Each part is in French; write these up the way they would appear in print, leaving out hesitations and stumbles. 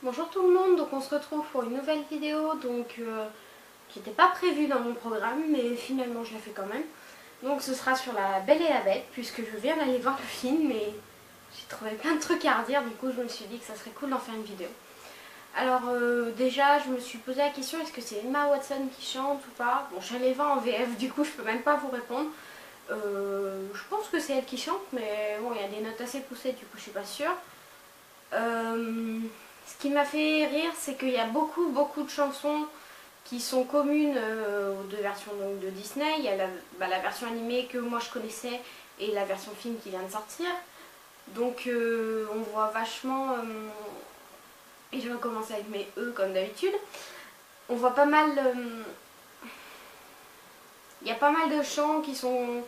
Bonjour tout le monde, donc on se retrouve pour une nouvelle vidéo qui n'était pas prévue dans mon programme mais finalement je la fais quand même. Donc ce sera sur La Belle et la Bête puisque je viens d'aller voir le film et j'ai trouvé plein de trucs à redire, du coup je me suis dit que ça serait cool d'en faire une vidéo. Alors déjà je me suis posé la question, est-ce que c'est Emma Watson qui chante ou pas? Bon, je suis allée voir en VF, du coup je peux même pas vous répondre. Je pense que c'est elle qui chante, mais bon, il y a des notes assez poussées, du coup je suis pas sûre. Ce qui m'a fait rire, c'est qu'il y a beaucoup de chansons qui sont communes aux deux versions donc, de Disney. Il y a la version animée que moi je connaissais et la version film qui vient de sortir. Donc on voit vachement, et je vais commencer avec mes E comme d'habitude, on voit pas mal, il y a pas mal de chants qui sont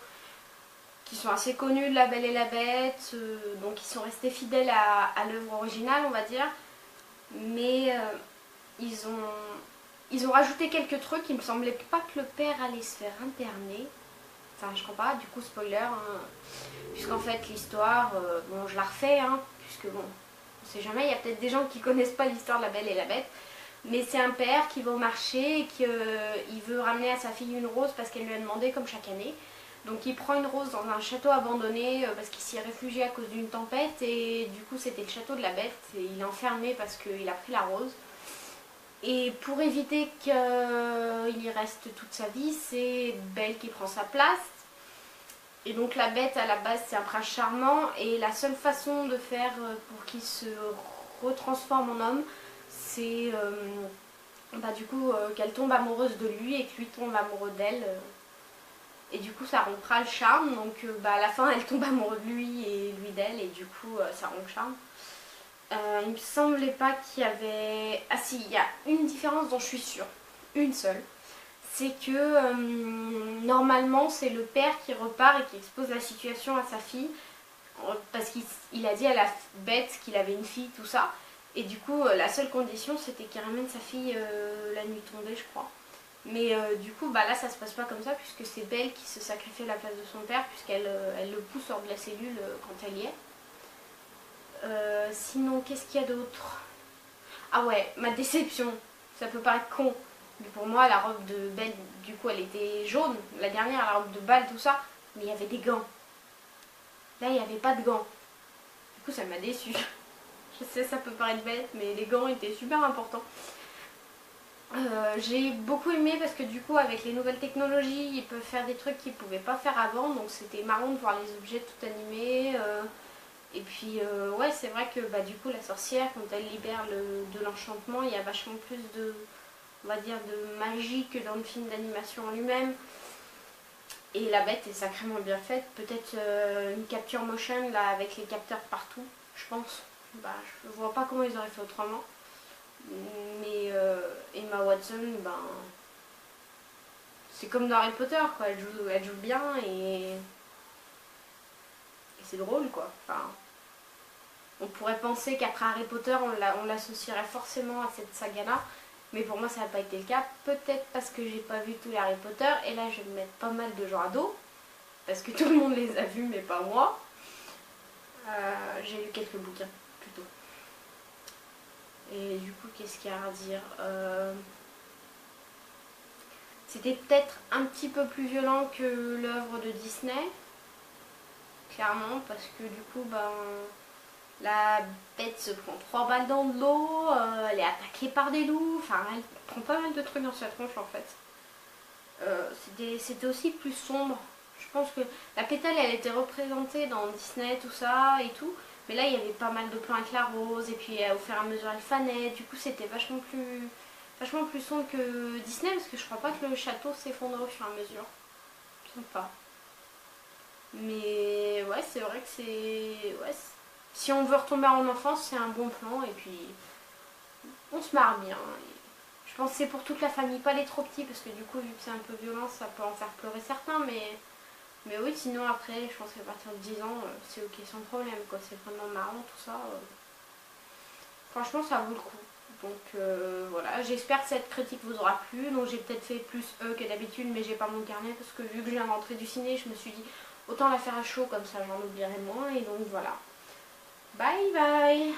assez connus de La Belle et la Bête, donc qui sont restés fidèles à l'œuvre originale on va dire. Mais ils ont rajouté quelques trucs. Il me semblait pas que le père allait se faire interner. Enfin, je crois pas, du coup, spoiler. Hein, puisqu'en fait, l'histoire, bon, je la refais, hein, puisque bon, on sait jamais, il y a peut-être des gens qui connaissent pas l'histoire de La Belle et la Bête. Mais c'est un père qui va au marché et qui veut ramener à sa fille une rose parce qu'elle lui a demandé, comme chaque année. Donc il prend une rose dans un château abandonné parce qu'il s'y est réfugié à cause d'une tempête et du coup c'était le château de la Bête et il est enfermé parce qu'il a pris la rose. Et pour éviter qu'il y reste toute sa vie, c'est Belle qui prend sa place. Et donc la Bête à la base c'est un prince charmant et la seule façon de faire pour qu'il se retransforme en homme, c'est du coup qu'elle tombe amoureuse de lui et que lui tombe amoureux d'elle. Et du coup ça rompra le charme, donc à la fin elle tombe amoureuse de lui et lui d'elle et du coup ça rompt le charme. Il me semblait pas qu'il y avait... Ah si, il y a une différence dont je suis sûre, une seule. C'est que normalement c'est le père qui repart et qui expose la situation à sa fille parce qu'il a dit à la Bête qu'il avait une fille, tout ça. Et du coup la seule condition c'était qu'il ramène sa fille la nuit tombée je crois. Mais du coup, là, ça se passe pas comme ça, puisque c'est Belle qui se sacrifie à la place de son père, puisqu'elle elle le pousse hors de la cellule quand elle y est. Sinon, qu'est-ce qu'il y a d'autre? Ah ouais, ma déception. Ça peut paraître con, mais pour moi, la robe de Belle, du coup, elle était jaune. La dernière, la robe de bal, tout ça, mais il y avait des gants. Là, il n'y avait pas de gants. Du coup, ça m'a déçue. Je sais, ça peut paraître bête, mais les gants étaient super importants. J'ai beaucoup aimé parce que du coup avec les nouvelles technologies ils peuvent faire des trucs qu'ils ne pouvaient pas faire avant, donc c'était marrant de voir les objets tout animés. Et puis ouais, c'est vrai que du coup la sorcière quand elle libère de l'enchantement, il y a vachement plus de, on va dire, de magie que dans le film d'animation en lui-même. Et la Bête est sacrément bien faite, peut-être une capture motion là avec les capteurs partout, je pense. Je vois pas comment ils auraient fait autrement. Mais Emma Watson, c'est comme dans Harry Potter, quoi. Elle joue bien et c'est drôle, quoi. Enfin, on pourrait penser qu'après Harry Potter, on l'associerait forcément à cette saga-là. Mais pour moi, ça n'a pas été le cas. Peut-être parce que j'ai pas vu tous les Harry Potter. Et là, je vais me mettre pas mal de gens à dos. Parce que tout le monde les a vus, mais pas moi. J'ai lu quelques bouquins, plutôt. Et du coup, qu'est-ce qu'il y a à dire C'était peut-être un petit peu plus violent que l'œuvre de Disney, clairement, parce que du coup, la Bête se prend 3 balles dans l'eau, elle est attaquée par des loups, enfin, elle prend pas mal de trucs dans sa tronche en fait. C'était aussi plus sombre. Je pense que la pétale, elle était représentée dans Disney, tout ça et tout, mais là, il y avait pas mal de plans avec la rose, et puis au fur et à mesure, elle fanait, du coup, c'était vachement plus sombre que Disney parce que je crois pas que le château s'effondre au fur et à mesure. Je sais pas. Mais ouais, c'est vrai que c'est. Ouais, si on veut retomber en enfance, c'est un bon plan et puis on se marre bien. Et je pense que c'est pour toute la famille, pas les trop petits parce que du coup, vu que c'est un peu violent, ça peut en faire pleurer certains. Mais oui, sinon après, je pense qu'à partir de 10 ans, c'est ok sans problème quoi. C'est vraiment marrant tout ça. Franchement, ça vaut le coup. Donc voilà, j'espère que cette critique vous aura plu. Donc j'ai peut-être fait plus que d'habitude, mais j'ai pas mon carnet parce que vu que je viens d'entrer du ciné, je me suis dit autant la faire à chaud, comme ça j'en oublierai moins. Et donc voilà. Bye bye.